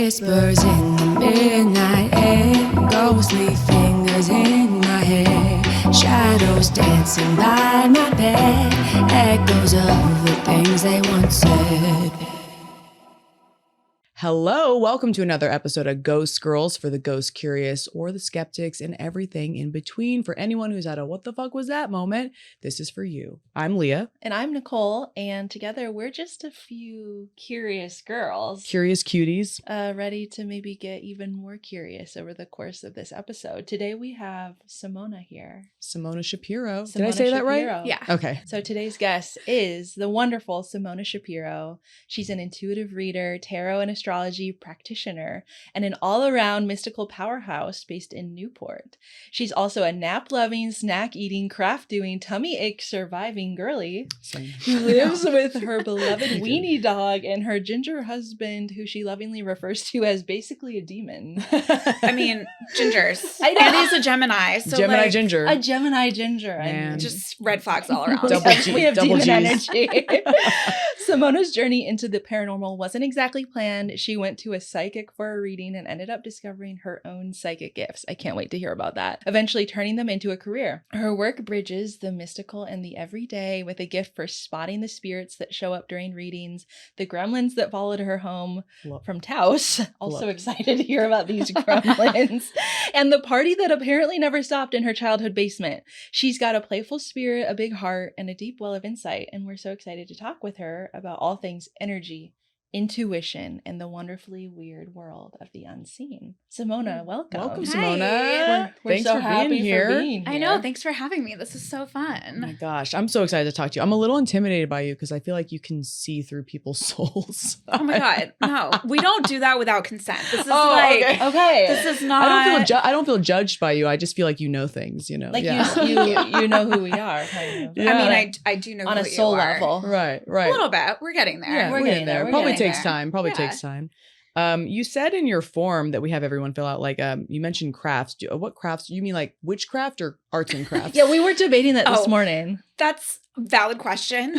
Whispers in the midnight air, ghostly fingers in my hair, shadows dancing by my bed, echoes of the things they once said. Hello, welcome to another episode of Ghost Girls for the ghost curious or the skeptics and everything in between. For anyone who's at a what the fuck was that moment, this is for you. I'm Leah. And I'm Nicole, and together we're just a few curious girls. Curious cuties. Ready to maybe get even more curious over the course of this episode. Today we have Simona here. Simona Shapiro. Did Simona I say that right? Shapiro. Yeah. Okay. So today's guest is the wonderful Simona Shapiro. She's an intuitive reader, tarot and astrology practitioner, and an all-around mystical powerhouse based in Newport. She's also a nap-loving, snack-eating, craft-doing, tummy-ache surviving girly who lives with her beloved weenie dog and her ginger husband, who she lovingly refers to as basically a demon. I mean, gingers. I know. And he's a Gemini. So Gemini like, ginger. A Gemini ginger. Man. just red flags all around. We have double demon Gs. energy. Simona's journey into the paranormal wasn't exactly planned. She went to a psychic for a reading and ended up discovering her own psychic gifts. I can't wait to hear about that. Eventually turning them into a career. Her work bridges the mystical and the everyday with a gift for spotting the spirits that show up during readings, the gremlins that followed her home from Taos. Also excited to hear about these gremlins. And the party that apparently never stopped in her childhood basement. She's got a playful spirit, a big heart, and a deep well of insight. And we're so excited to talk with her about all things energy, intuition, and the wonderfully weird world of the unseen. Simona, welcome. Welcome, Hi. Simona. We're Thanks so for happy being here. for being here. I know. Thanks for having me. This is so Oh fun. my gosh, I'm so excited to talk to you. I'm a little intimidated by you because I feel like you can see through people's souls. Oh my God. No, we don't do that without consent. This is Okay. this is not. I don't feel judged by you. I just feel like you know things, you know. Like yeah. you know who we are, kind of. Yeah. I mean, I do know On who a soul you are. level. Right. A little bit. We're getting there. Yeah, We're getting there. We're Probably getting takes there. time. Probably Yeah. takes time. You said in your form that we have everyone fill out, like, you mentioned crafts. What crafts? You mean like witchcraft or arts and crafts? Yeah, we were debating that this Oh. morning. That's a valid question.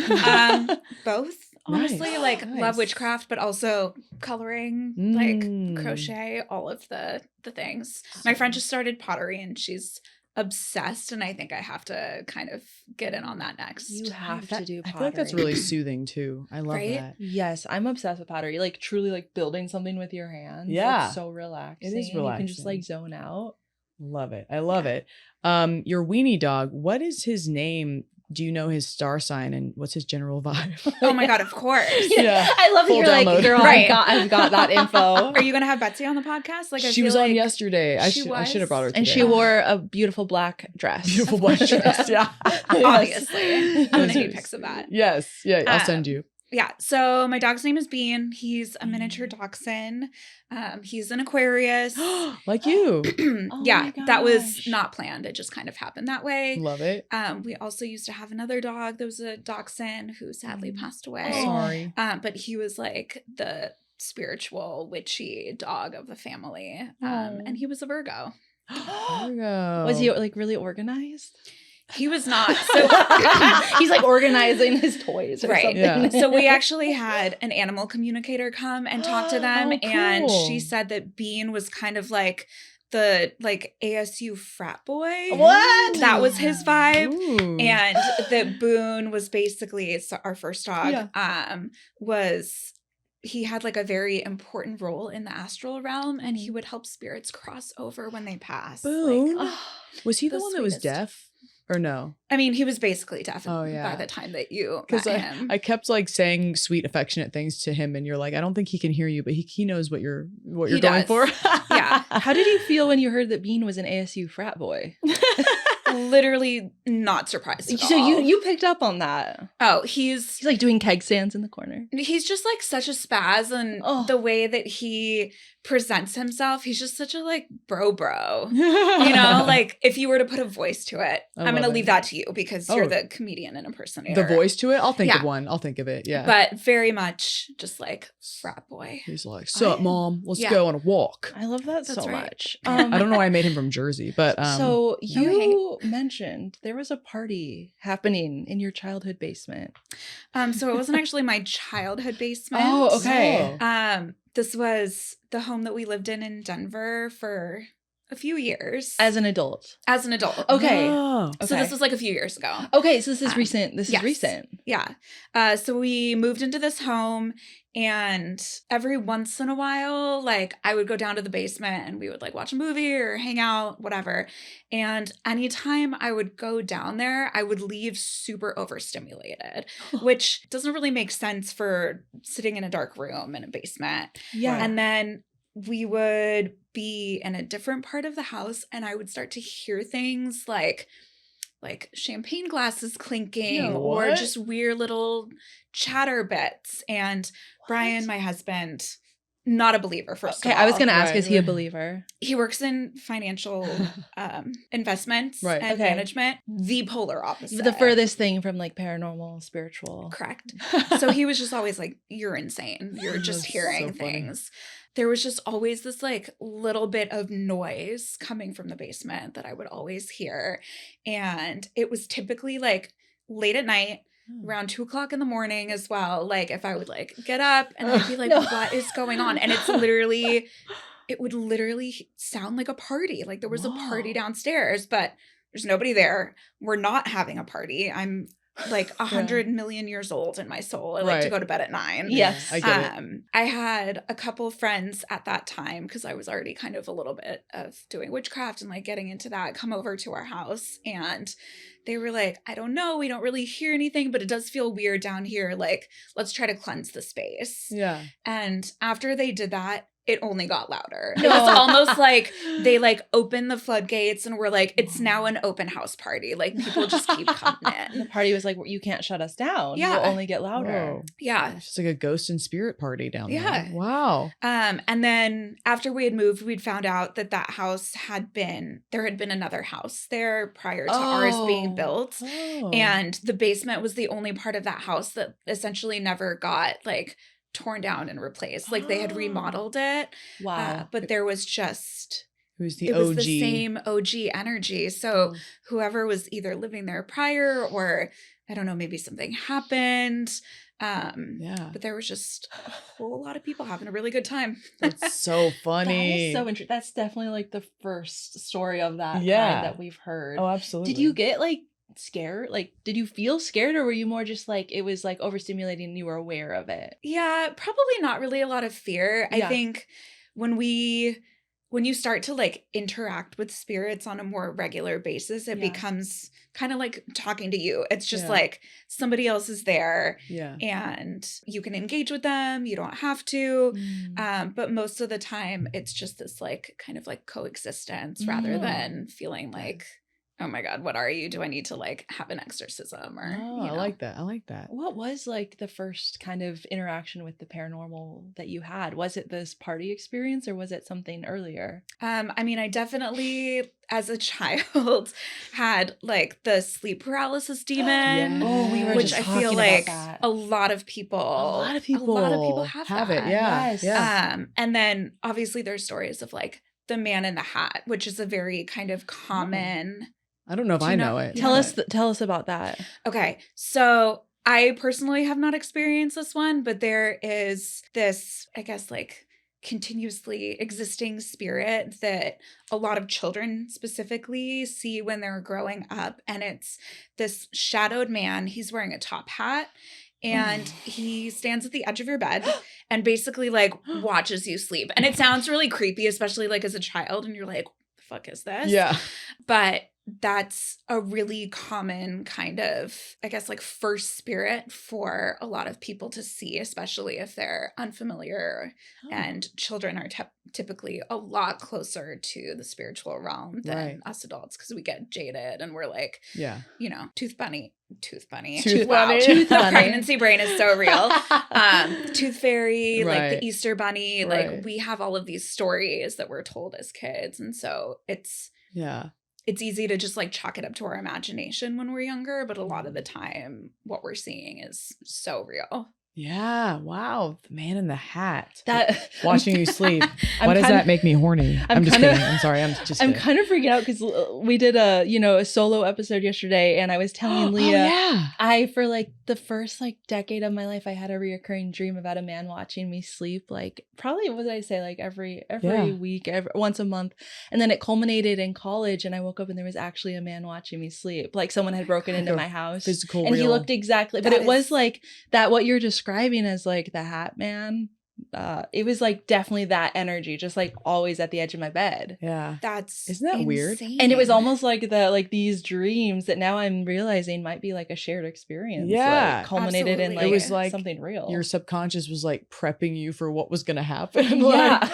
Both. Honestly, Nice. like Nice. love witchcraft, but also coloring, Mm. like crochet, all of the things. My friend just started pottery and she's obsessed, and I think I have to kind of get in on that next. You have to do pottery. I feel like that's really soothing too. I love Right? that. Yes, I'm obsessed with pottery. Like truly like building something with your hands. Yeah. It's so relaxing. It is You can just relaxing. like zone out. Love it. I love it. Your weenie dog, what is his name? Do you know his star sign and what's his general vibe? Oh my God, of course. Yeah. I love that Full you're download. like, girl, Right. I've got that info. Are you gonna have Betsy on the podcast? Like, I She feel was on like yesterday. I she should have brought her today. And she wore a beautiful black dress. beautiful black dress. Yeah. Obviously, I'm gonna need Yes. pics of that. Yes. Yeah. I'll send you. Yeah. So my dog's name is Bean. He's a miniature dachshund. He's an Aquarius. Like you. Yeah, my that was gosh. not planned. It just kind of happened that way. Love it. We also used to have another dog that was a dachshund who sadly passed away. Sorry. But he was like the spiritual, witchy dog of the family. And he was a Virgo. There we go. Was he like really organized? He was not. So He's like organizing his toys or Right. something. Yeah. So we actually had an animal communicator come and talk to them, Oh, and cool. she said that Bean was kind of like the ASU frat boy. What? That was his vibe. Ooh. And that Boone was basically our first dog. Was he had like a very important role in the astral realm, and he would help spirits cross over when they pass. Boone? Like, Was he the the one that was sweetest. deaf? Or no? I mean, he was basically deaf Oh, yeah. by the time that you Because met him. I kept like saying sweet, affectionate things to him, and you're like, I don't think he can hear you, but he knows what you're He going does. for. Yeah. How did you feel when you heard that Bean was an ASU frat boy? Literally not surprised at So all. you picked up on that. Oh, he's He's like doing keg stands in the corner. just like such a spaz, and Oh. the way that he presents himself, he's just such a like bro. you You know, like if you were to put a voice to it, I I'm love gonna it. leave that to you because Oh. you're the comedian and impersonator. the voice to it. I'll think of Yeah. one. I'll think of it. Yeah. But very much just like frat boy. He's like, "Sup, mom? Let's Yeah. go on a walk." I love that That's so right. much. I don't know why I made him from Jersey, but So you mentioned there was a party happening in your childhood basement. So it wasn't actually my childhood basement. Oh, okay. This was the home that we lived in Denver for a few years. As an adult. As an adult. Okay. Oh. So this was like a few years ago. Okay, so this is recent. This yes. is recent. Yeah. So we moved into this home, and every once in a while, like I would go down to the basement and we would like watch a movie or hang out, whatever. And anytime I would go down there, I would leave super overstimulated, which doesn't really make sense for sitting in a dark room in a basement. Yeah. And then we would be in a different part of the house and I would start to hear things like champagne glasses clinking or just weird little chatter bits. And Brian, my husband, not a believer, first of all. I was going to ask, is he a believer? He works in financial investments and management. The polar opposite. The furthest thing from like paranormal, spiritual. Correct. So he was just always like, you're insane. You're just hearing things. There was just always this like little bit of noise coming from the basement that I would always hear. And it was typically like late at night, around 2:00 in the morning as well. Like if I would like get up and I'd be like, what is going on? And it would literally sound like a party. Like there was a party downstairs, but there's nobody there. We're not having a party. I'm like 100 million years old in my soul. I like to go to bed at 9. Yes. I get it. I had a couple friends at that time, because I was already kind of a little bit of doing witchcraft and like getting into that, come over to our house. And they were like, I don't know, we don't really hear anything, but it does feel weird down here. Like, let's try to cleanse the space. Yeah. And after they did that, it only got louder. It was almost like they like opened the floodgates and were like, it's now an open house party. Like people just keep coming in. The party was like, you can't shut us down. Yeah. You'll only get louder. Whoa. Yeah. It's just like a ghost and spirit party down there. Yeah. Wow. And then after we had moved, we'd found out that house there had been another house there prior to ours being built. Oh. And the basement was the only part of that house that essentially never got like torn down and replaced. Like they had remodeled it. Wow. But there was just It was the same OG energy. So whoever was either living there prior, or I don't know, maybe something happened. But there was just a whole lot of people having a really good time. That's so funny. That is so interesting. That's definitely like the first story of that kind that we've heard. Oh, absolutely. Did you get like scared? Like, did you feel scared, or were you more just like it was like overstimulating and you were aware of it? Yeah, probably not really a lot of fear. I think when you start to like interact with spirits on a more regular basis, it becomes kind of like talking to you. It's just like somebody else is there and you can engage with them. You don't have to. But most of the time it's just this like kind of like coexistence rather than feeling like, oh my God, what are you? Do I need to like have an exorcism or, I like that. I like that. What was like the first kind of interaction with the paranormal that you had? Was it this party experience or was it something earlier? I mean, I definitely, as a child, had like the sleep paralysis demon, which I feel like a lot of people have it. that. Yeah. And then obviously there's stories of like the man in the hat, which is a very kind of common. I don't know if I know it. Tell us about that. Okay. So I personally have not experienced this one, but there is this, I guess, like continuously existing spirit that a lot of children specifically see when they're growing up. And it's this shadowed man. He's wearing a top hat. And he stands at the edge of your bed and basically like watches you sleep. And it sounds really creepy, especially like as a child. And you're like, what the fuck is this? Yeah. But that's a really common kind of, I guess, like first spirit for a lot of people to see, especially if they're unfamiliar. And children are typically a lot closer to the spiritual realm than us adults, because we get jaded and we're like, tooth bunny. The pregnancy brain is so real. Tooth fairy, like the Easter bunny. Like we have all of these stories that we're told as kids. And so it's easy to just like chalk it up to our imagination when we're younger. But a lot of the time what we're seeing is so real. Yeah. Wow. The man in the hat. That Watching you sleep. I'm Why does kinda- that make me horny? I'm just kidding. I'm sorry. I'm just I'm kidding. kind of freaking out because we did a solo episode yesterday, and I was telling Leah, yeah. I for like the first like decade of my life, I had a reoccurring dream about a man watching me sleep. Like probably what did I say? Like every week, once a month, and then it culminated in college, and I woke up and there was actually a man watching me sleep. Like someone had broken into my house, Physical, and real. he looked exactly. But it was like that. What you're describing as like the hat man. It was like definitely that energy, just like always at the edge of my bed. Yeah. Isn't that weird? And it was almost like these dreams that now I'm realizing might be like a shared experience. Yeah, like culminated in absolutely. like, It was like something real. Your subconscious was like prepping you for what was going to happen. Yeah.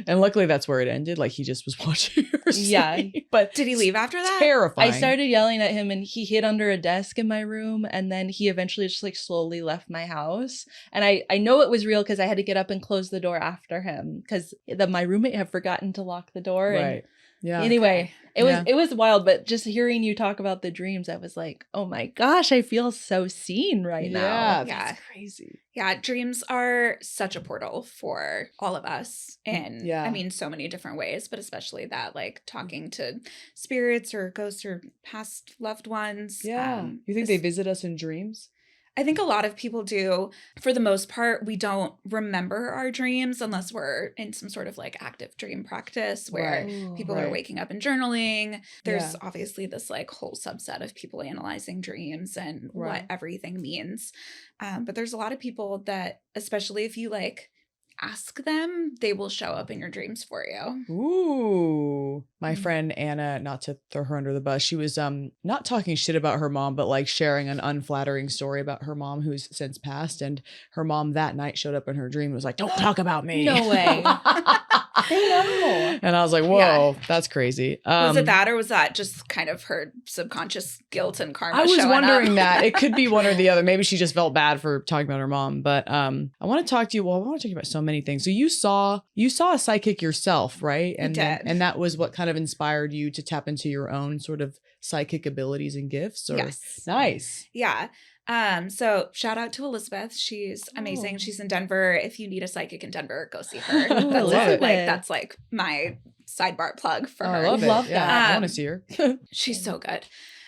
And luckily that's where it ended. Like he just was watching her sleep. Yeah. But did he leave after that? Terrifying. I started yelling at him and he hid under a desk in my room, and then he eventually just like slowly left my house. And I know it was real because I had to get up and close the door after him because my roommate had forgotten to lock the door. Right. And Yeah. anyway, it was wild, but just hearing you talk about the dreams, I was like, oh my gosh, I feel so seen right now. Yeah. That's crazy. Yeah, dreams are such a portal for all of us in, Yeah. I mean, so many different ways, but especially that, like, talking to spirits or ghosts or past loved ones. Yeah. You think they visit us in dreams? I think a lot of people do. For the most part, we don't remember our dreams unless we're in some sort of like active dream practice where people are waking up and journaling. There's obviously this like whole subset of people analyzing dreams and what everything means. But there's a lot of people that, especially if you like ask them, they will show up in your dreams for you. Ooh. My friend Anna, not to throw her under the bus, she was not talking shit about her mom, but like sharing an unflattering story about her mom who's since passed. And her mom that night showed up in her dream and was like, don't talk about me. No way. No. And I was like, whoa, that's crazy. Was it that, or was that just kind of her subconscious guilt and karma? I was wondering up? that. It could be one or the other. Maybe she just felt bad for talking about her mom. But I want to talk to you. Well, I want to talk about so many things. So you saw a psychic yourself, right? And and that was what kind of inspired you to tap into your own sort of psychic abilities and gifts. Or? Yes. Nice. Yeah. So shout out to Elizabeth. She's amazing. She's in Denver. If you need a psychic in Denver, go see her. That's like my sidebar plug for her. I love it. Love yeah, that. I want to see her. She's so good.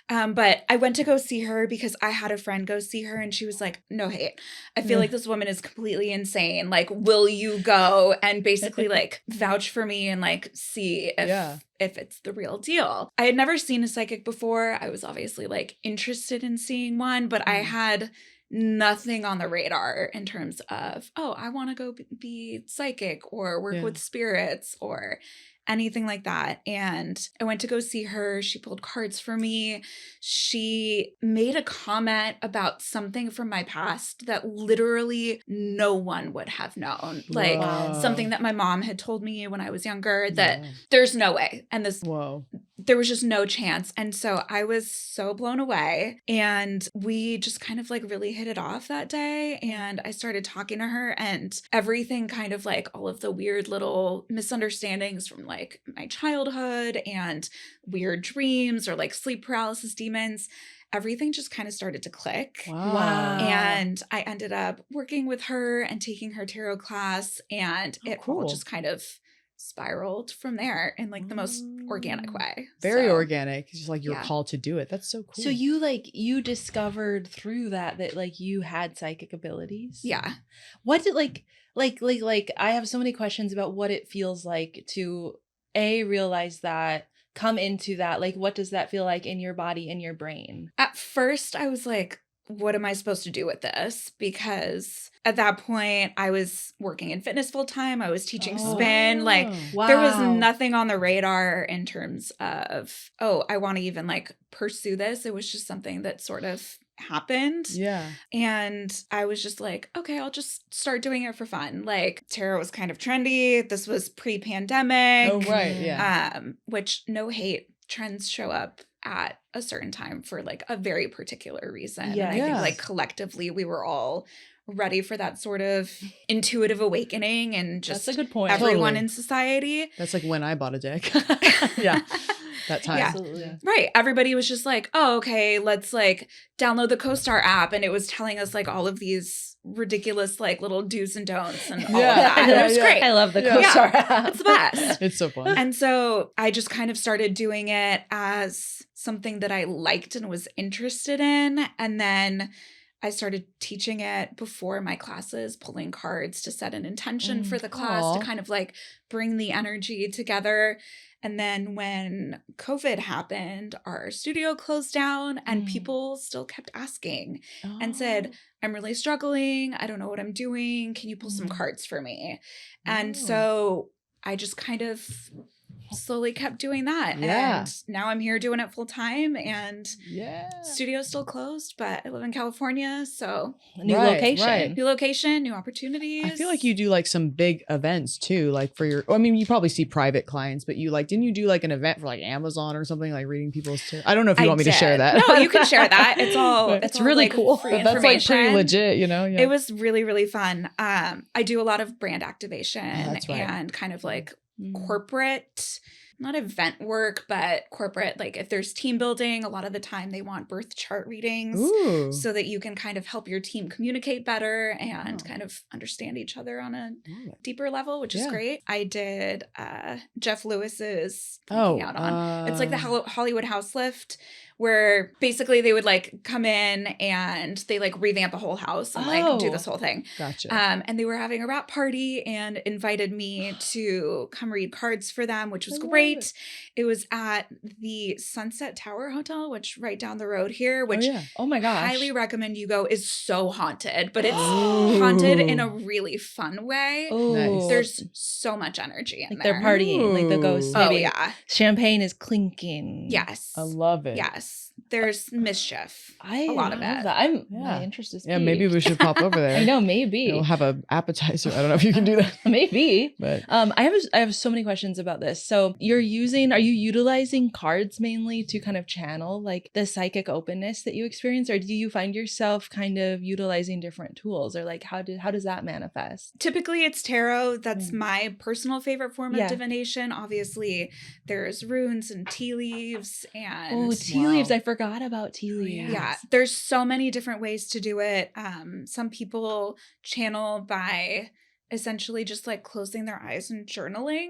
But I went to go see her because I had a friend go see her and she was like, no hate. I feel like this woman is completely insane. Like, will you go and basically like vouch for me and like see if it's the real deal? I had never seen a psychic before. I was obviously like interested in seeing one, but I had nothing on the radar in terms of, I want to go be psychic or work with spirits or anything like that. And I went to go see her. She pulled cards for me. She made a comment about something from my past that literally no one would have known. Like something that my mom had told me when I was younger that there's no way. And there was just no chance. And so I was so blown away. And we just kind of like really hit it off that day. And I started talking to her and everything kind of like all of the weird little misunderstandings from like my childhood and weird dreams or like sleep paralysis demons, everything just kind of started to click. Wow. And I ended up working with her and taking her tarot class, and it all just kind of spiraled from there in like the most organic way. Very organic. It's just like you're called to do it. That's so cool. So you discovered through that like you had psychic abilities? Yeah. What did like I have so many questions about what it feels like to realize that, come into that, like what does that feel like in your body, in your brain? At first I was like, what am I supposed to do with this? Because at that point I was working in fitness full time. I was teaching spin. Like there was nothing on the radar in terms of, I want to even like pursue this. It was just something that sort of happened. Yeah. And I was just like, okay, I'll just start doing it for fun. Like tarot was kind of trendy. This was pre-pandemic. Oh, right. Yeah. Which, no hate, trends show up at a certain time for like a very particular reason. Yeah. And I think like collectively we were all ready for that sort of intuitive awakening and just that's a good point. Everyone in society. That's like when I bought a deck. Yeah. That time. Yeah. Absolutely. Right. Everybody was just like, okay, let's like download the CoStar app. And it was telling us like all of these ridiculous like little do's and don'ts and all Yeah. of that. And it was great. I love the Yeah. co-star app. It's the best. It's so fun. And so I just kind of started doing it as something that I liked and was interested in. And then I started teaching it before my classes, pulling cards to set an intention for the class to kind of like bring the energy together. And then when COVID happened, our studio closed down and people still kept asking and said, I'm really struggling. I don't know what I'm doing. Can you pull some cards for me? And so I just kind of slowly kept doing that. Yeah. And now I'm here doing it full time, and Yeah. studio's still closed, but I live in California. So New Right, location. right. new location, new opportunities. I feel like you do like some big events too, like for your, I mean, you probably see private clients, but you like, didn't you do like an event for like Amazon or something, like reading people's, I don't know if you want me to share that. No, you can share that. It's all, But it's it's really all, like, cool. free But that's like pretty information. legit, you know? Yeah. It was really, really fun. I do a lot of brand activation that's right. and kind of like corporate, not event work, but corporate, like if there's team building, a lot of the time they want birth chart readings Ooh. so that you can kind of help your team communicate better and kind of understand each other on a deeper level, which is Yeah. great. I did Jeff Lewis's it's like the Hollywood house lift, where basically they would like come in and they like revamp a whole house and like do this whole thing. Gotcha. And they were having a wrap party and invited me to come read cards for them, which was great. It was at the Sunset Tower Hotel, which right down the road here, which Oh my gosh. highly recommend you go. Is so haunted, but it's haunted in a really fun way. Ooh. There's so much energy in like there. they're partying, like the ghosts. Oh Maybe yeah. champagne is clinking. Yes. I love it. Yes. There's mischief. I a lot of love it. that. I'm Yeah. my interest is Yeah, maybe we should pop over there. I know, maybe. We'll have an appetizer. I don't know if you can do that. Maybe. But I have so many questions about this. So are you utilizing cards mainly to kind of channel like the psychic openness that you experience, or do you find yourself kind of utilizing different tools, or like how does that manifest? Typically it's tarot. That's my personal favorite form of divination. Obviously there's runes and tea leaves and Tea leaves. I forgot about tea leaves. yeah, there's so many different ways to do it. Some people channel by essentially just like closing their eyes and journaling.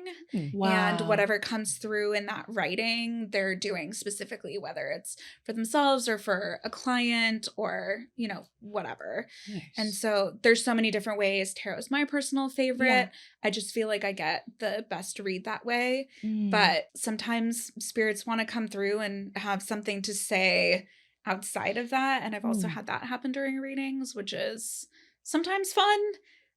Wow. And whatever comes through in that writing, they're doing specifically, whether it's for themselves or for a client or, you know, whatever. nice. And so there's so many different ways. Tarot is my personal favorite. Yeah. I just feel like I get the best read that way. Mm. But sometimes spirits want to come through and have something to say outside of that. And I've also had that happen during readings, which is sometimes fun.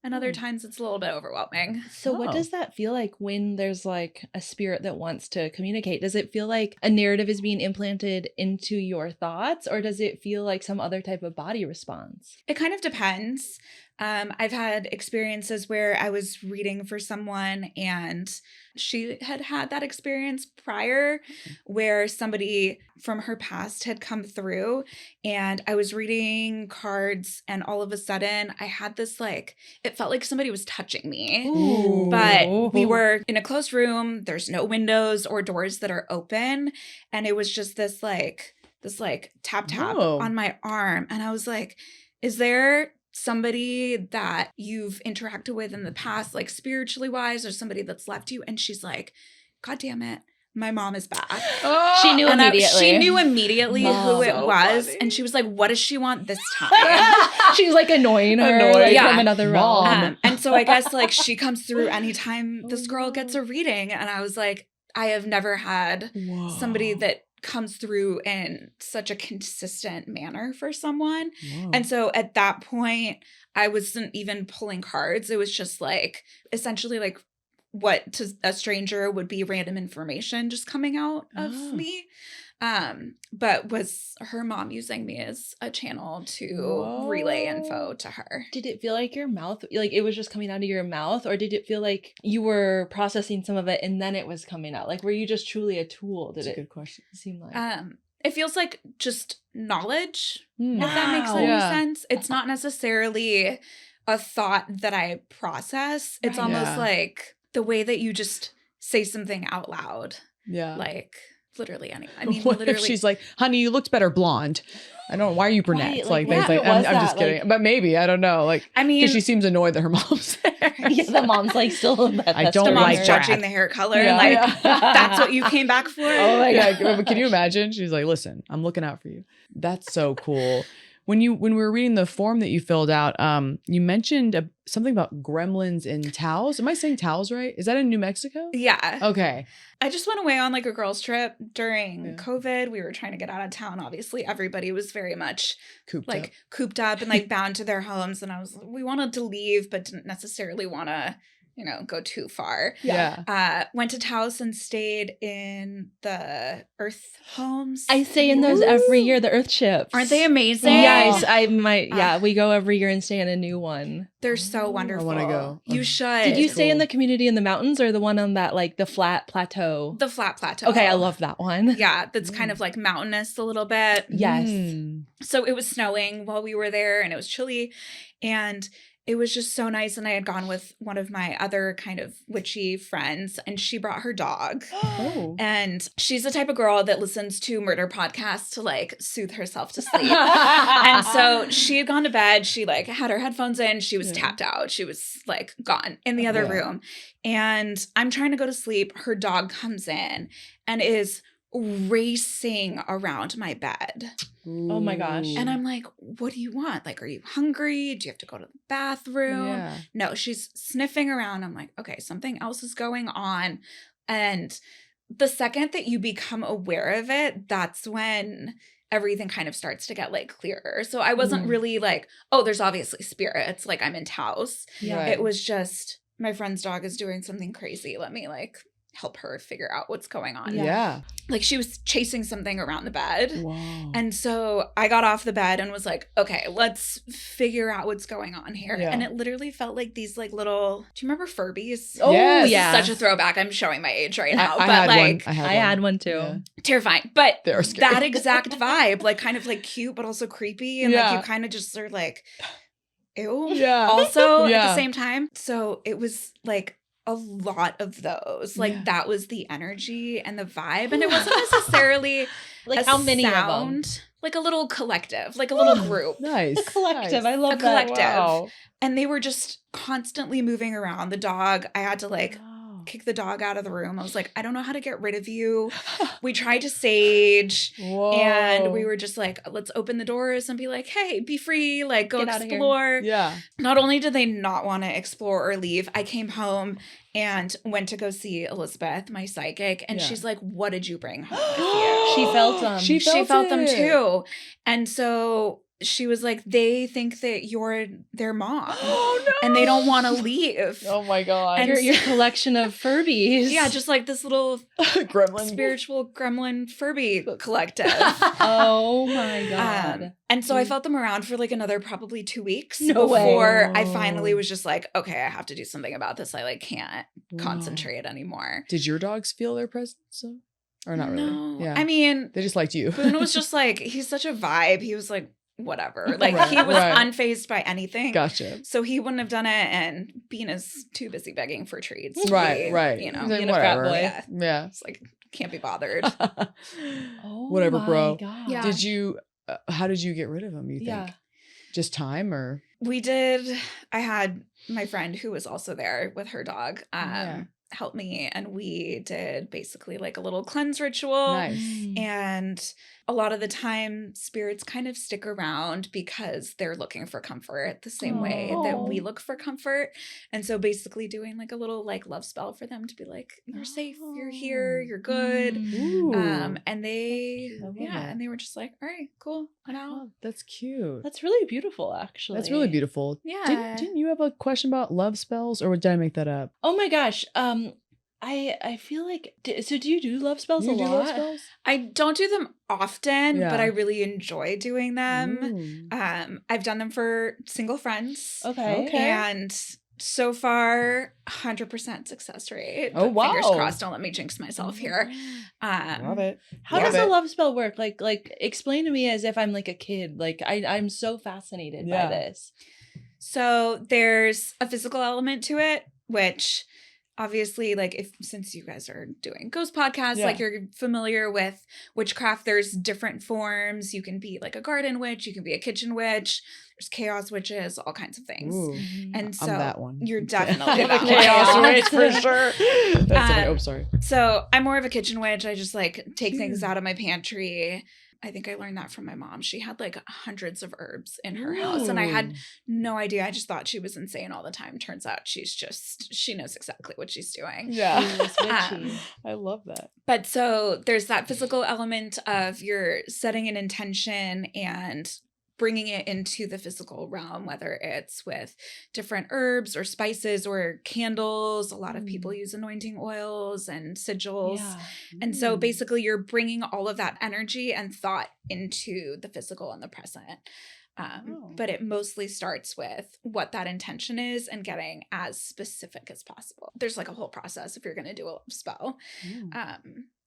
And other times it's a little bit overwhelming. So what Oh. does that feel like when there's like a spirit that wants to communicate? Does it feel like a narrative is being implanted into your thoughts, or does it feel like some other type of body response? It kind of depends. I've had experiences where I was reading for someone and she had that experience prior where somebody from her past had come through, and I was reading cards and all of a sudden I had this like, it felt like somebody was touching me. Ooh. But we were in a closed room. There's no windows or doors that are open. And it was just this tap Whoa. on my arm. And I was like, is there somebody that you've interacted with in the past, like spiritually wise, or somebody that's left you? And she's like, God damn it, my mom is back. Oh, She knew And immediately. she knew immediately who it So was. funny. And she was like, what does she want this time? She's like annoying her Annoying. like, Yeah. from another realm. Mom. And so I guess like she comes through anytime this girl gets a reading. And I was like, I have never had somebody that comes through in such a consistent manner for someone. And so at that point, I wasn't even pulling cards. It was just like essentially like what to a stranger would be random information just coming out of me. But was her mom using me as a channel to relay info to her. Did it feel like your mouth, like it was just coming out of your mouth, or did it feel like you were processing some of it and then it was coming out? Like, were you just truly a tool? Did That's a it good question. seem like? It feels like just knowledge, Mm. if that makes Wow. any Yeah. sense. It's not necessarily a thought that I process. It's Right. almost Yeah. like the way that you just say something out loud. Yeah. Like, literally anyone. I mean, What literally. if she's like, honey, you looked better blonde? I don't know. Why are you brunette? Right, Like, like, things what like, was I'm that? just kidding. Like- But maybe, I don't know. Like, I mean, because she seems annoyed that her mom's there. Yeah, the mom's like still in that. I don't the mom's like judging that. the hair color. Yeah. Like, Yeah. that's what you came back for? Oh my God. Yeah, but can you imagine? She's like, listen, I'm looking out for you. That's so cool. When we were reading the form that you filled out, you mentioned something about Gremlins in Taos. Am I saying Taos right? Is that in New Mexico? Yeah. Okay. I just went away on like a girls' trip during COVID. We were trying to get out of town. Obviously, everybody was very much cooped up and like bound to their homes. And we wanted to leave, but didn't necessarily want to, go too far. Yeah. Went to Taos and stayed in the Earth homes. I stay in those every year, the Earth ships. Aren't they amazing? Yes, I might. Yeah, we go every year and stay in a new one. They're so wonderful. I want to go. You should. Did you stay in the community in the mountains or the one on that, like the flat plateau? The flat plateau. Okay, I love that one. Yeah, that's kind of like mountainous a little bit. Yes. So it was snowing while we were there and it was chilly and it was just so nice. And I had gone with one of my other kind of witchy friends and she brought her dog. Oh. And she's the type of girl that listens to murder podcasts to like soothe herself to sleep. And so she had gone to bed. She like had her headphones in. She was tapped out. She was like gone in the other room. And I'm trying to go to sleep. Her dog comes in and is racing around my bed. Oh my gosh. And I'm like, what do you want? Like, are you hungry? Do you have to go to the bathroom? Yeah. No, she's sniffing around. I'm like, okay, something else is going on. And the second that you become aware of it, that's when everything kind of starts to get like clearer. So I wasn't really like, oh, there's obviously spirits. Like I'm in Taos. Yeah. Right. It was just my friend's dog is doing something crazy. Let me like help her figure out what's going on. Yeah. Like she was chasing something around the bed. Wow. And so I got off the bed and was like, okay, let's figure out what's going on here. Yeah. And it literally felt like these like little, do you remember Furbies? Oh, Yes. yeah. Such a throwback. I'm showing my age right now. I but had like one. I had one too. Yeah. terrifying. But They're scary. that exact vibe, like kind of like cute, but also creepy. And like you kind of just are like, ew. Yeah. Also at Yeah. the same time. So it was like a lot of those. Like that was the energy and the vibe. And it wasn't necessarily Like a how many sound, of them? like a little collective, like a little group. Nice. A collective. Nice. I love A that. collective. Wow. And they were just constantly moving around. The dog, I had to like Wow. kick the dog out of the room. I was like, I don't know how to get rid of you. We tried to sage. Whoa. And we were just like, let's open the doors and be like, hey, be free, like go Get out of here. explore. Yeah. Not only did they not want to explore or leave, I came home and went to go see Elizabeth, my psychic, and Yeah. she's like, what did you bring home with you? She felt them. She She felt them it. too. And so she was like, they think that you're their mom Oh no. and they don't want to leave. Oh my god. And your collection of Furbies. Yeah, just like this little Gremlin. spiritual gremlin Furby collective. Oh my god. And so I felt them around for like another probably 2 weeks No way. before I Whoa. finally was just like, okay, I have to do something about this. I like can't Wow. concentrate anymore. Did your dogs feel their presence? So? Or not really? No. Yeah. I mean, They just liked you. Boone was just like, he's such a vibe. He was like, whatever. Like Right, he was right. unfazed by anything. Gotcha. So he wouldn't have done it, and Bean is too busy begging for treats. to Right, be, right. You know, He's like, being a frat whatever. boy. Yeah. Yeah. It's like can't be bothered. Oh Whatever, my bro. God. Yeah. Did you? How did you get rid of them? You think? Yeah. Just time or? We did. I had my friend who was also there with her dog Yeah. help me, and we did basically like a little cleanse ritual. Nice. And a lot of the time, spirits kind of stick around because they're looking for comfort the same way that we Aw. look for comfort. And so basically doing like a little like love spell for them to be like, you're safe, you're here, you're good. Ooh. And they, I love yeah, that. and they were just like, all right, cool. I'm out. Oh, that's cute. That's really beautiful, actually. That's really beautiful. Yeah. Didn't you have a question about love spells, or did I make that up? Oh my gosh. I feel like so do you do love spells You a do lot? love spells? I don't do them often, Yeah. but I really enjoy doing them. Ooh. I've done them for single friends. Okay. Okay. And so far, 100% success rate. Oh, But Fingers wow. crossed, don't let me jinx myself here. Love it. How Love does a it. love spell work? Like explain to me as if I'm like a kid. Like I'm so fascinated Yeah. by this. So there's a physical element to it, which obviously, like since you guys are doing ghost podcasts, like you're familiar with witchcraft, there's different forms. You can be like a garden witch, you can be a kitchen witch, there's chaos witches, all kinds of things. Ooh, and so I'm that one. You're definitely that one. Chaos witch for sure. That's sorry. So I'm more of a kitchen witch. I just like take things out of my pantry. I think I learned that from my mom. She had like hundreds of herbs in her house, and I had no idea. I just thought she was insane all the time. Turns out she knows exactly what she's doing. Yeah. I love that. But so there's that physical element of you're setting an intention and bringing it into the physical realm, whether it's with different herbs or spices or candles. A lot of people use anointing oils and sigils. Yeah. And so basically you're bringing all of that energy and thought into the physical and the present. But it mostly starts with what that intention is and getting as specific as possible. There's like a whole process if you're going to do a love spell.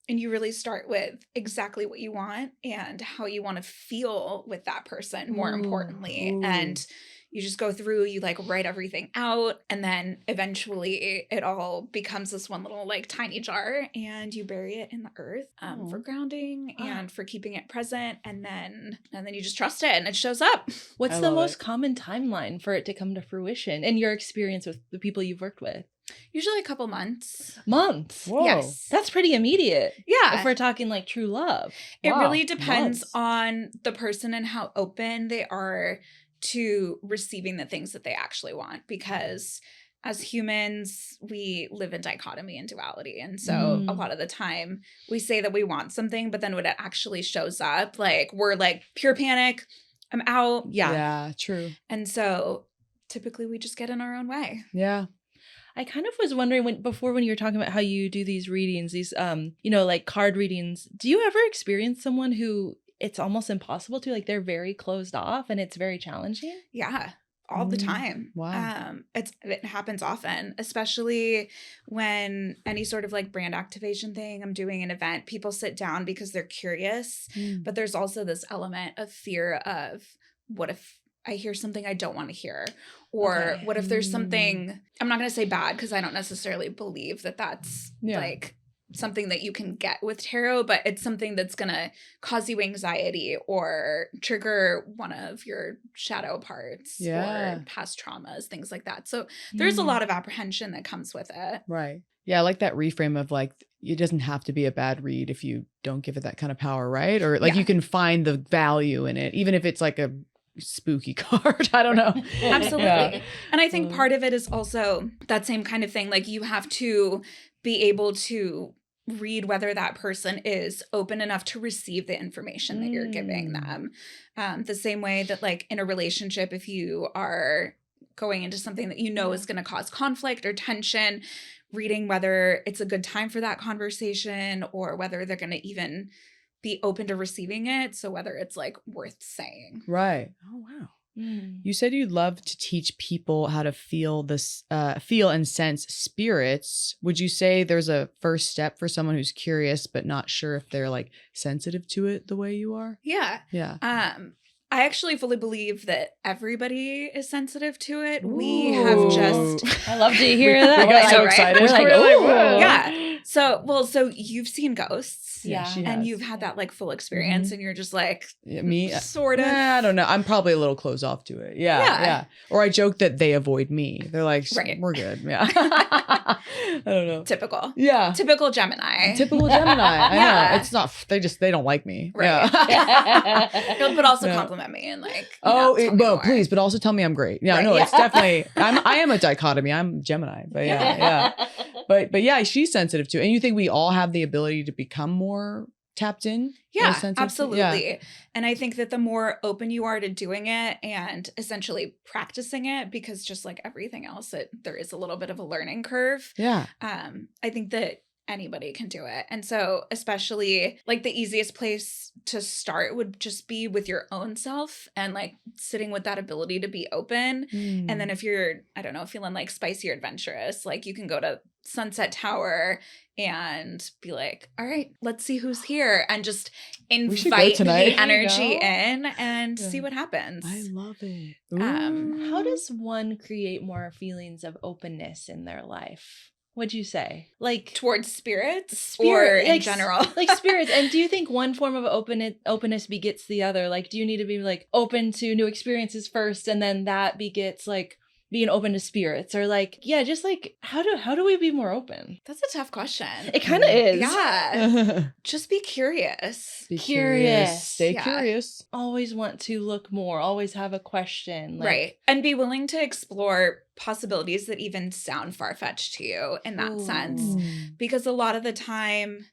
And you really start with exactly what you want and how you want to feel with that person, more importantly. And you just go through, you like write everything out, and then eventually it all becomes this one little like tiny jar, and you bury it in the earth for grounding and for keeping it present. And then you just trust it and it shows up. What's the most common timeline for it to come to fruition in your experience with the people you've worked with? Usually a couple months. Whoa. Yes. That's pretty immediate. Yeah. If we're talking like true love. It really depends on the person and how open they are to receiving the things that they actually want. Because as humans, we live in dichotomy and duality. And so a lot of the time we say that we want something, but then when it actually shows up, like we're like pure panic. I'm out. Yeah, true. And so typically we just get in our own way. Yeah. I kind of was wondering when you were talking about how you do these readings, these, like card readings, do you ever experience someone who it's almost impossible to, like they're very closed off and it's very challenging? Yeah, all the time. Wow. It happens often, especially when any sort of like brand activation thing, I'm doing an event, people sit down because they're curious, but there's also this element of fear of what if I hear something I don't want to hear? Or what if there's something, I'm not going to say bad because I don't necessarily believe that that's like something that you can get with tarot, but it's something that's going to cause you anxiety or trigger one of your shadow parts or past traumas, things like that. So there's a lot of apprehension that comes with it. Right. Yeah, I like that reframe of like, it doesn't have to be a bad read if you don't give it that kind of power, right? Or like you can find the value in it, even if it's like a spooky card. I don't know. Absolutely. Yeah. And I think part of it is also that same kind of thing. Like you have to be able to read whether that person is open enough to receive the information that you're giving them. The same way that like in a relationship, if you are going into something that you know is going to cause conflict or tension, reading whether it's a good time for that conversation or whether they're going to even be open to receiving it. So whether it's like worth saying. Right. Oh, wow. You said you'd love to teach people how to feel and sense spirits. Would you say there's a first step for someone who's curious, but not sure if they're like sensitive to it the way you are? Yeah. Yeah. I actually fully believe that everybody is sensitive to it. Ooh. We have just... I love to hear that. We got so excited. We're like, ooh. Yeah. So you've seen ghosts. Yeah. And you've had that like full experience and you're just like... me? Sort of. I don't know. I'm probably a little closed off to it. Yeah. Or I joke that they avoid me. They're like, we're good. Yeah. I don't know. Typical. Yeah. Typical Gemini. I know. It's not... They don't like me. Right. Yeah. But also compliment me and like please, but also tell me I'm great. It's definitely I am a dichotomy. I'm Gemini, but but yeah, she's sensitive to it. And you think we all have the ability to become more tapped in? Absolutely. And I think that the more open you are to doing it and essentially practicing it, because just like everything else, there is a little bit of a learning curve. I think that anybody can do it. And so especially like the easiest place to start would just be with your own self and like sitting with that ability to be open. And then if you're, I don't know, feeling like spicy or adventurous, like you can go to Sunset Tower and be like, all right, let's see who's here, and just invite the energy in and see what happens. I love it. How does one create more feelings of openness in their life? Would you say? Like towards spirits or in general? Like spirits. And do you think one form of openness begets the other? Like, do you need to be like open to new experiences first and then that begets like being open to spirits? Or like, yeah, just like how do we be more open? That's a tough question. It kind of is. Yeah. Just be curious. Be curious. Stay curious. Always want to look more. Always have a question. Like, right. And be willing to explore possibilities that even sound far-fetched to you in that sense. Because a lot of the time,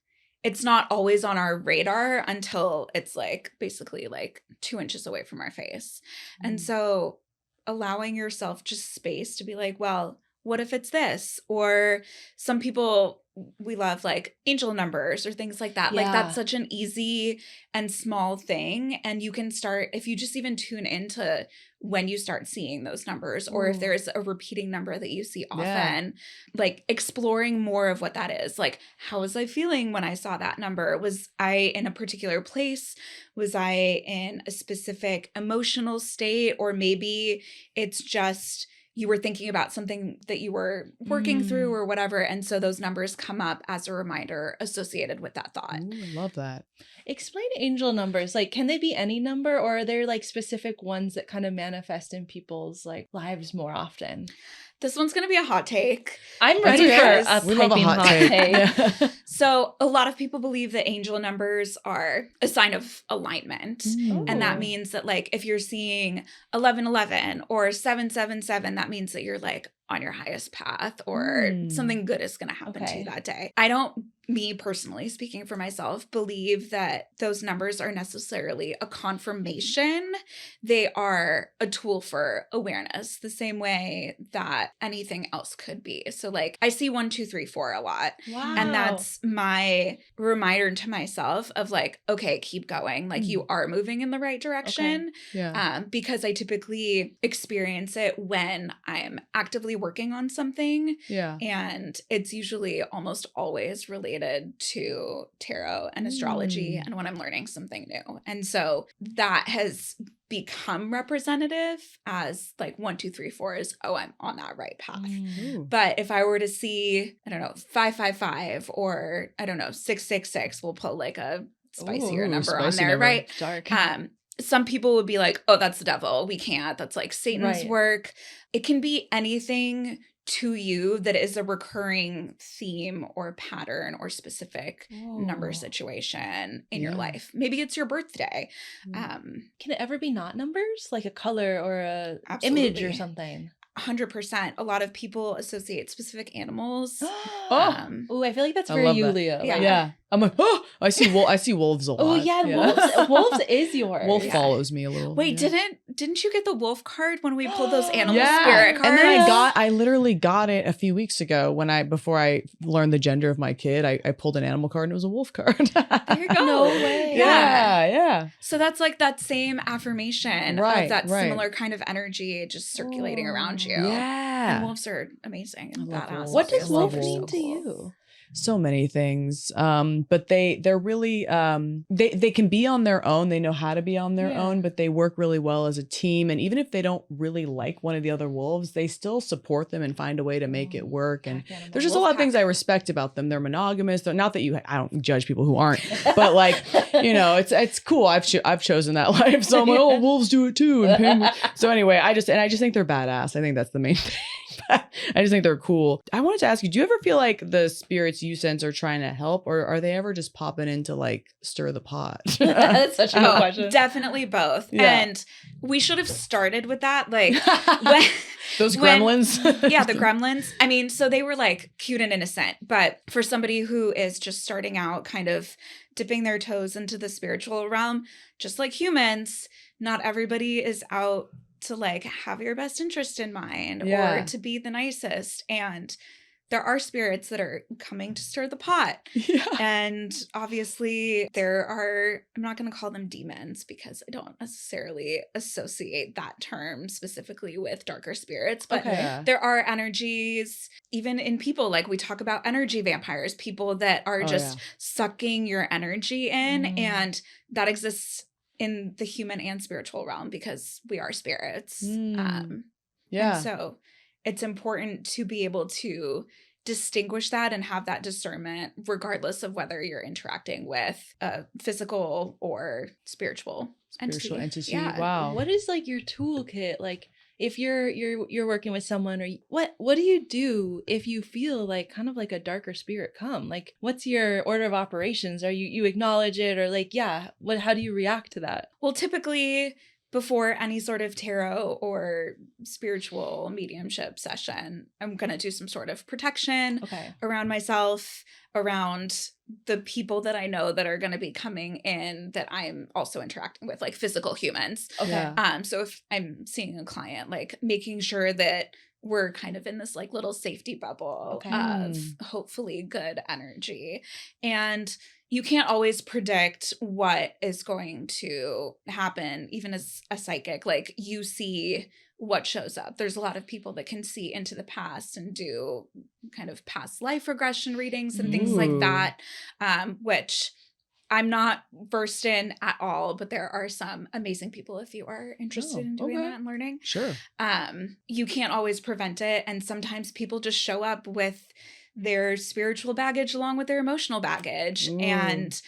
it's not always on our radar until it's like basically like 2 inches away from our face. And so allowing yourself just space to be like, well, what if it's this? Or some people, we love like angel numbers or things like that. Yeah. Like that's such an easy and small thing. And you can start, if you just even tune into when you start seeing those numbers, or if there's a repeating number that you see often, like exploring more of what that is. Like, how was I feeling when I saw that number? Was I in a particular place? Was I in a specific emotional state? Or maybe it's just you were thinking about something that you were working through or whatever. And so those numbers come up as a reminder associated with that thought. Ooh, I love that. Explain angel numbers. Like, can they be any number, or are there like specific ones that kind of manifest in people's like lives more often? This one's going to be a hot take. I'm ready for a We love a piping hot take. take. So a lot of people believe that angel numbers are a sign of alignment. And that means that like if you're seeing 1111 or 777, that means that you're like on your highest path or something good is going to happen to you that day. I don't, me personally speaking for myself, believe that those numbers are necessarily a confirmation. They are a tool for awareness, the same way that anything else could be. So like I see 1, 2, 3, 4 a lot. Wow. And that's my reminder to myself of like, okay, keep going. Like you are moving in the right direction. Okay. Yeah. Because I typically experience it when I'm actively working on something. Yeah. And it's usually almost always related to tarot and astrology and when I'm learning something new. And so that has become representative as like 1, 2, 3, 4 is, oh, I'm on that right path. But if I were to see, I don't know, 555 or I don't know, 666, we'll put like a spicier number on there, right? Dark. Some people would be like, oh, that's the devil. We can't. That's like Satan's work. It can be anything to you that is a recurring theme or pattern or specific number situation in your life. Maybe it's your birthday. Can it ever be not numbers? Like a color or a image or something? 100%. A lot of people associate specific animals. Oh, I feel like that's very you, Leo. Yeah. I'm like, oh, I see wolves a lot. Oh yeah, wolves is yours. Wolf follows me a little. Wait, didn't you get the wolf card when we pulled those animal spirit cards? And then I literally got it a few weeks ago before I learned the gender of my kid. I pulled an animal card and it was a wolf card. There you go. No way. Yeah. So that's like that same affirmation of that similar kind of energy just circulating around you. Yeah. And wolves are amazing and badass. What does wolf wolves. mean to you? So many things. But they're really they can be on their own. They know how to be on their own, but they work really well as a team. And even if they don't really like one of the other wolves, they still support them and find a way to make it work. And there's just a lot of things I respect about them. They're monogamous. They're not that I don't judge people who aren't, but like, it's cool. I've chosen that life. So I'm like, oh, wolves do it too. And penguins. So anyway, I just think they're badass. I think that's the main thing. I just think they're cool. I wanted to ask you, do you ever feel like the spirits you sense are trying to help, or are they ever just popping in to like stir the pot? That's such a good question. Definitely both. Yeah. And we should have started with that. Like those gremlins. Yeah, the gremlins. I mean, so they were like cute and innocent, but for somebody who is just starting out, kind of dipping their toes into the spiritual realm, just like humans, not everybody is out to like have your best interest in mind or to be the nicest. And there are spirits that are coming to stir the pot. Yeah. And obviously there are, I'm not going to call them demons because I don't necessarily associate that term specifically with darker spirits, but there are energies even in people. Like we talk about energy vampires, people that are just sucking your energy in, and that exists in the human and spiritual realm because we are spirits. And so it's important to be able to distinguish that and have that discernment regardless of whether you're interacting with a physical or spiritual entity. Yeah. Wow. What is like your toolkit? Like if you're working with someone, or what do you do if you feel like kind of like a darker spirit come? Like what's your order of operations? Are you acknowledge it, or like, how do you react to that? Well, typically before any sort of tarot or spiritual mediumship session, I'm going to do some sort of protection around myself, around the people that I know that are going to be coming in that I'm also interacting with, like physical humans. Okay. So if I'm seeing a client, like making sure that we're kind of in this like little safety bubble of hopefully good energy. And you can't always predict what is going to happen, even as a psychic. Like you see what shows up. There's a lot of people that can see into the past and do kind of past life regression readings and things like that, which I'm not versed in at all, but there are some amazing people if you are interested in doing that and learning. Sure. You can't always prevent it. And sometimes people just show up with their spiritual baggage along with their emotional baggage. And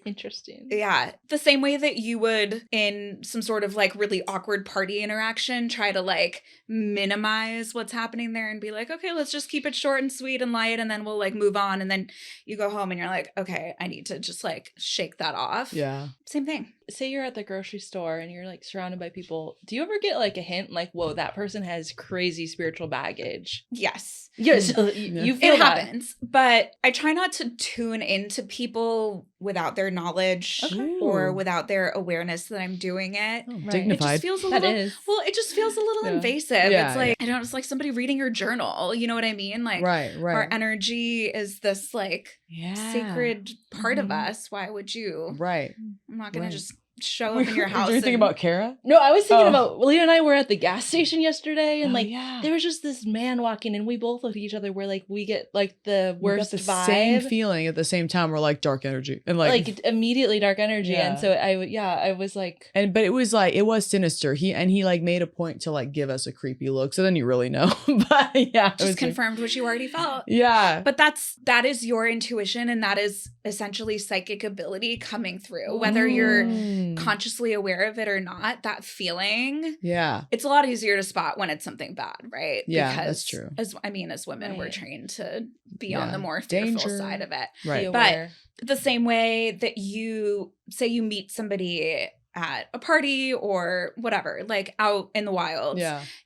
interesting. Yeah. The same way that you would in some sort of like really awkward party interaction, try to like minimize what's happening there and be like, okay, let's just keep it short and sweet and light. And then we'll like move on. And then you go home and you're like, okay, I need to just like shake that off. Yeah. Same thing. Say you're at the grocery store and you're like surrounded by people. Do you ever get like a hint like, whoa, that person has crazy spiritual baggage? Yes. Yes. You feel it that happens, but I try not to tune into people without their knowledge or without their awareness that I'm doing it. Dignified. It just feels a little, it just feels a little invasive. Yeah, it's like, I don't know, it's like somebody reading your journal. You know what I mean? Like our energy is this like sacred part of us. Why would you? Right. I'm not going to just show up in your house. Were you thinking about Kara? No, I was thinking about Leah and I were at the gas station yesterday, and there was just this man walking, and we both looked at each other. We're like, we get like the worst vibe. Same feeling at the same time. We're like dark energy, and like immediately dark energy. And so I was like, but it was like it was sinister. He like made a point to like give us a creepy look. So then you really know. But just confirmed what you already felt. Yeah, but that is your intuition, and that is essentially psychic ability coming through, whether you're consciously aware of it or not. That feeling, it's a lot easier to spot when it's something bad, right? Yeah, because that's true. As women, we're trained to be on the more fearful side of it, right? But the same way that you say you meet somebody at a party or whatever, like out in the wild,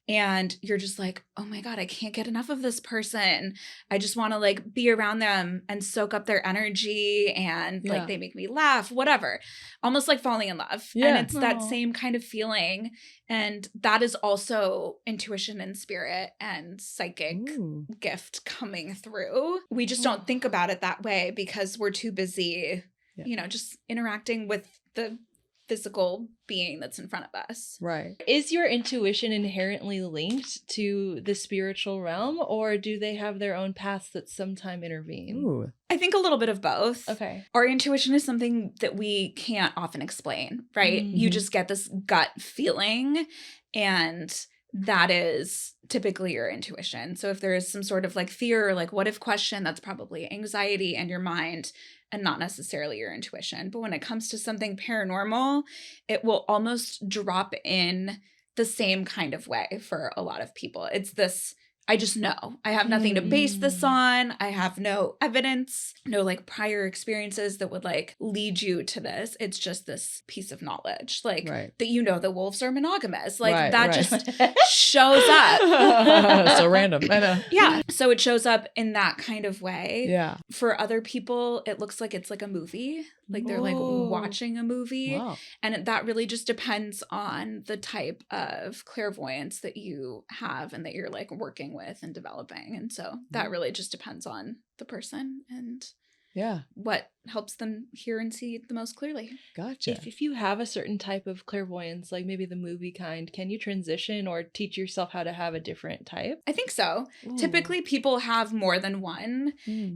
and you're just like, oh my God, I can't get enough of this person. I just want to like be around them and soak up their energy, and like they make me laugh, whatever. Almost like falling in love. And it's that same kind of feeling. And that is also intuition and spirit and psychic gift coming through. We just don't think about it that way because we're too busy, just interacting with the physical being that's in front of us. Right. Is your intuition inherently linked to the spiritual realm, or do they have their own paths that sometime intervene? Ooh. I think a little bit of both. Okay. Our intuition is something that we can't often explain, right? You just get this gut feeling, and that is typically your intuition. So if there is some sort of like fear or like what if question, that's probably anxiety and your mind, and not necessarily your intuition. But when it comes to something paranormal, it will almost drop in the same kind of way for a lot of people. It's this, I just know. I have nothing to base this on. I have no evidence, no like prior experiences that would like lead you to this. It's just this piece of knowledge, like that the wolves are monogamous. Like that just shows up. So random. I know. Yeah. So it shows up in that kind of way. Yeah. For other people, it looks like it's like a movie. Like they're like watching a movie. Wow. And that really just depends on the type of clairvoyance that you have and that you're like working with and developing. And so that really just depends on the person and what helps them hear and see the most clearly. Gotcha. If you have a certain type of clairvoyance, like maybe the movie kind, can you transition or teach yourself how to have a different type? I think so. Ooh. Typically people have more than one,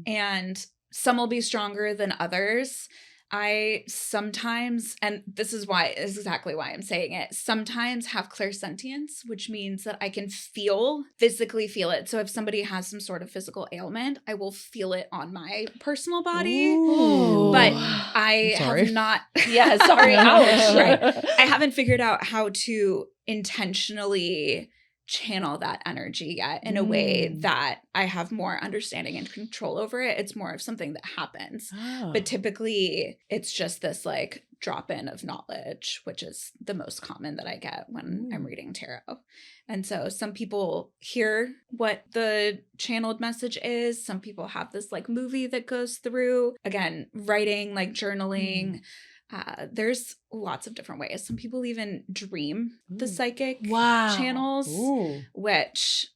and some will be stronger than others. I sometimes, and this is exactly why I'm saying it, sometimes have clairsentience, which means that I can physically feel it. So if somebody has some sort of physical ailment, I will feel it on my personal body. Ooh. But I have not. Yeah, sorry. Ouch. Right. I haven't figured out how to intentionally channel that energy yet in a way that I have more understanding and control over it. It's more of something that happens. Oh. But typically it's just this like drop in of knowledge, which is the most common that I get when I'm reading tarot. And so some people hear what the channeled message is. Some people have this like movie that goes through, again, writing, like journaling. There's lots of different ways. Some people even dream the psychic channels, which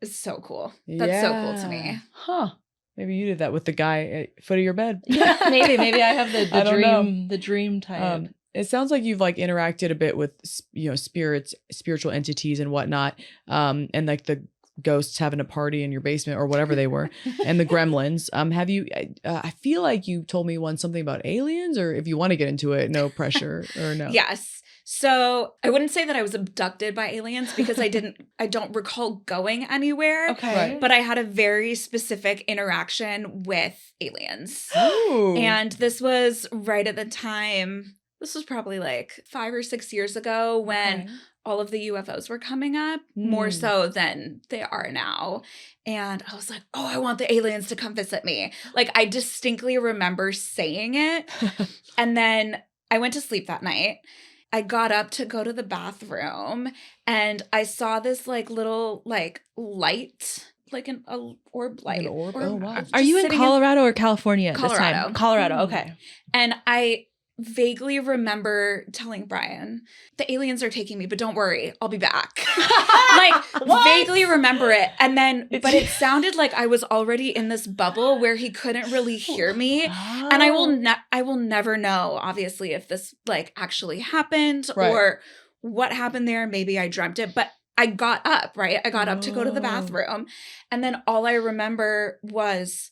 is so cool. That's so cool to me. Huh. Maybe you did that with the guy at foot of your bed. Yeah, maybe I have the dream type. It sounds like you've like interacted a bit with, spirits, spiritual entities and whatnot. And like the ghosts having a party in your basement or whatever they were, and the gremlins. Have you, I feel like you told me once something about aliens, or if you want to get into it, no pressure or no. Yes. So I wouldn't say that I was abducted by aliens because I don't recall going anywhere. Okay. Right. But I had a very specific interaction with aliens. Ooh. And this was right at the time, this was probably like 5 or 6 years ago when all of the UFOs were coming up, more so than they are now. And I was like, oh, I want the aliens to come visit me. Like, I distinctly remember saying it. And then I went to sleep that night. I got up to go to the bathroom and I saw this like little like light, like an orb light. An orb? Oh, wow. Are you in Colorado or California? Colorado. This time? Colorado. Okay. And I vaguely remember telling Brian, the aliens are taking me, but don't worry, I'll be back. Like, vaguely remember it. And then, but it sounded like I was already in this bubble where he couldn't really hear me. Oh. And I will never know, obviously, if this like actually happened or what happened there. Maybe I dreamt it, but I got up, right? I got up to go to the bathroom. And then all I remember was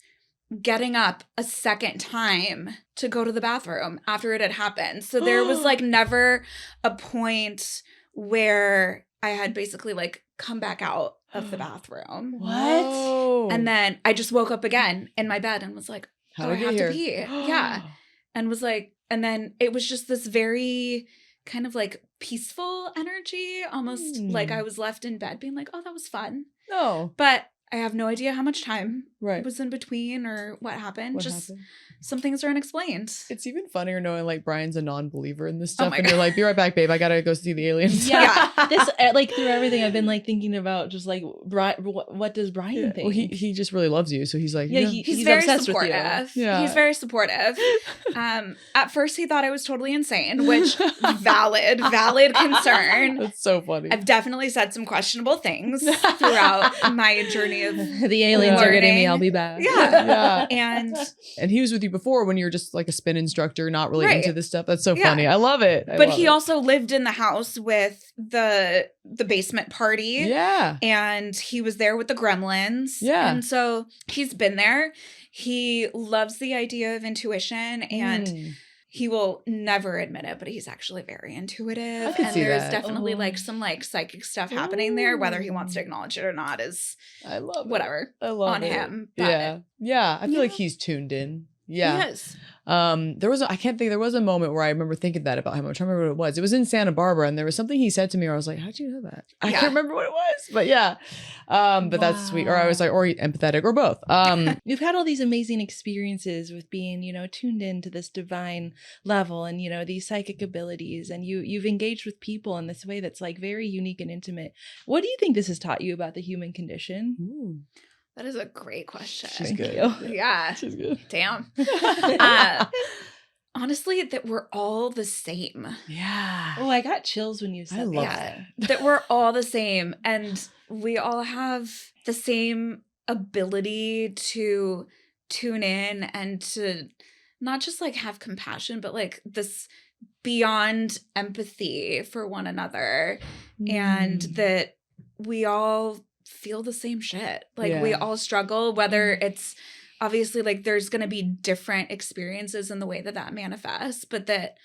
getting up a second time to go to the bathroom after it had happened. So there was like never a point where I had basically like come back out of the bathroom. What? And then I just woke up again in my bed and was like, How I did I have get to here? pee. Yeah. And was like, and then it was just this very kind of like peaceful energy, almost like I was left in bed being like, oh, that was fun. No. But I have no idea how much time Right. was in between or what happened. What Just happened? some things are unexplained. It's even funnier knowing like Brian's a non-believer in this stuff, my and God. you're like, "Be right back, babe. I gotta go see the aliens." Yeah. This like through everything I've been like thinking about just like what does Brian think? Well, he just really loves you, so he's like, Yeah, yeah. He's very obsessed with you. supportive. Yeah. He's very supportive. At first he thought I was totally insane, which valid concern. That's so funny. I've definitely said some questionable things throughout my journey of The aliens are getting me. I'll be back. yeah. Yeah. And And he was with you before when you were just like a spin instructor, not really Right. into this stuff. That's so Yeah. funny. I love it. but he also lived in the house with the basement party. Yeah. And he was there with the Gremlins. Yeah. And so he's been there. He loves the idea of intuition and he will never admit it, but he's actually very intuitive. I can and see there's that. definitely like some like psychic stuff happening there. Whether he wants to acknowledge it or not is I love whatever it. I love on it. him. But Yeah. Yeah. I feel like he's tuned in. Yeah. Yes. There was a moment where I remember thinking that about him. I'm trying to remember what it was. It was in Santa Barbara, and there was something he said to me where I was like, how'd you know that? I Yeah. can't remember what it was, but yeah. But that's sweet. Or I was like, or empathetic, or both. You've had all these amazing experiences with being, tuned into this divine level and, these psychic abilities. And you've engaged with people in this way that's like very unique and intimate. What do you think this has taught you about the human condition? Ooh, That is a great question. she's good. Yeah. She's good. Damn. Honestly, that we're all the same. Yeah. Oh, I got chills when you said I love that. That we're all the same. And we all have the same ability to tune in and to not just like have compassion, but like this beyond empathy for one another. And that we all feel the same shit. Like we Yeah. all struggle, whether it's obviously like there's going to be different experiences in the way that that manifests, but that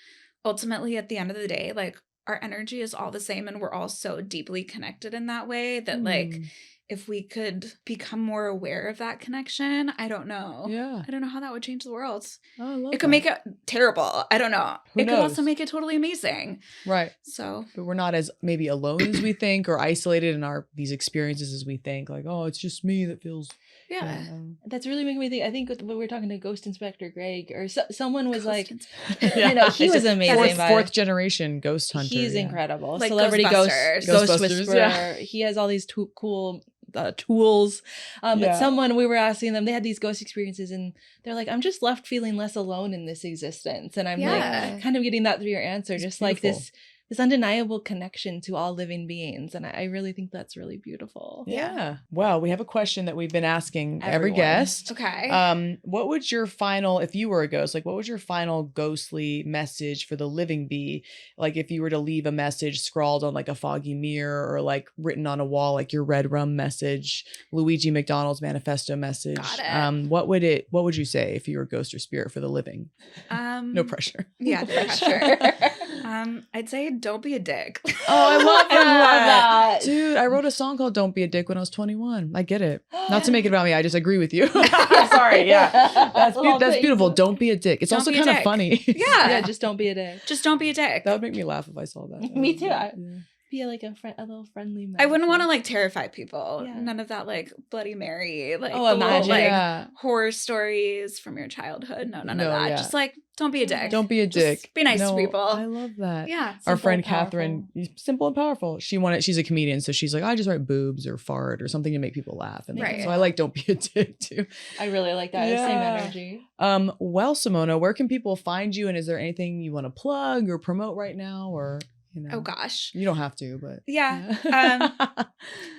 ultimately at the end of the day, like our energy is all the same and we're all so deeply connected in that way that like if we could become more aware of that connection, I don't know. Yeah. I don't know how that would change the world. Oh, I love it could make it terrible. I don't know. Who It knows? could also make it totally amazing. Right. So, but we're not as maybe alone as we think or isolated in these experiences as we think. Like, oh, it's just me that feels. yeah. That's really making me think. I think when we were talking to Ghost Inspector Greg or someone was Ghost I know he was amazing. Fourth generation ghost hunter. He's incredible. Like Celebrity ghost Ghostbusters, whisperer. yeah. He has all these cool tools. But someone, we were asking them, they had these ghost experiences and they're like, I'm just left feeling less alone in this existence. And I'm like kind of getting that through your answer. It's just beautiful. Like this undeniable connection to all living beings. And I really think that's really beautiful. Yeah. Well, we have a question that we've been asking every guest. Okay. What would your final, if you were a ghost, like what would your final ghostly message for the living be? Like if you were to leave a message scrawled on like a foggy mirror or like written on a wall, like your red rum message, Luigi McDonald's manifesto message. Got it. What would you say if you were a ghost or spirit for the living? No pressure. Yeah, no pressure. I'd say don't be a dick. Oh, I love that. I love that. Dude, I wrote a song called Don't Be a Dick when I was 21. I get it. Not to make it about me. I just agree with you. Sorry. Yeah. That's beautiful. Don't be a dick. It's also kind of funny. Yeah. Just don't be a dick. Just don't be a dick. That would make me laugh if I saw that. Me too. Be like a little friendly message. I wouldn't want to like terrify people. Yeah. None of that like Bloody Mary, like imagine. like horror stories from your childhood. No, none of that. Just like don't be a dick. Don't be a dick. Just be nice to people. I love that. Yeah. Our friend Catherine, simple and powerful. She's a comedian, so she's like, I just write boobs or fart or something to make people laugh. And so I like don't be a dick too. I really like that. Yeah. Same energy. Well, Simona, where can people find you? And is there anything you want to plug or promote right now? Or oh gosh, you don't have to, but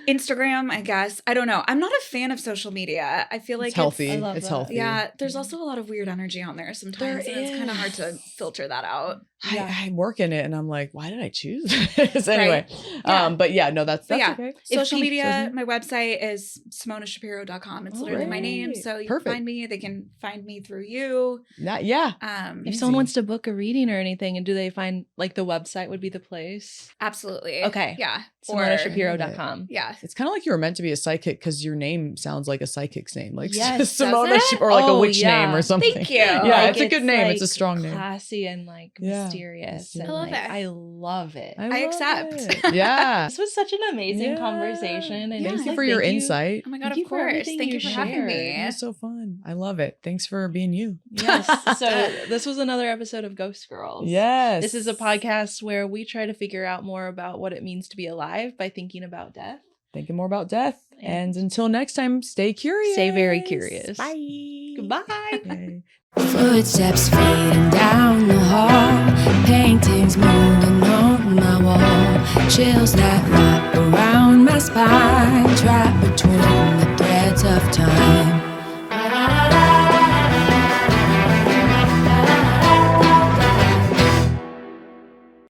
Instagram, I guess. I don't know. I'm not a fan of social media. I feel like it's healthy. I love it's that. healthy. Yeah, there's also a lot of weird energy on there sometimes, and it's kind of hard to filter that out. I work in it, and I'm like, why did I choose this? Anyway, but yeah, no, that's okay. Social media, my website is simonashapiro.com. It's literally my name, so you can find me. They can find me through you. If someone wants to book a reading or anything, and do they find like the website would be the place? Absolutely. Okay. Yeah. SimonaShapiro.com. Yeah. It's kind of like you were meant to be a psychic because your name sounds like a psychic's name, like Simona, or like a witch name or something. Thank you. Yeah, like, it's a good name. It's a strong name. Classy and like mysterious. Yeah. And, I love it. I love it. I accept. Yeah. This was such an amazing conversation. And thank you for your insight. Oh my God, of course. Thank you for having me. It was so fun. I love it. Thanks for being you. Yes. So this was another episode of Ghost Girls. Yes. This is a podcast where we try to figure out more about what it means to be alive by thinking about death. Thinking more about death. And until next time, stay curious. Stay very curious. Bye. Goodbye. Yay. Footsteps fading down the hall, paintings moving on my wall, chills that wrap around my spine, trapped between the threads of time.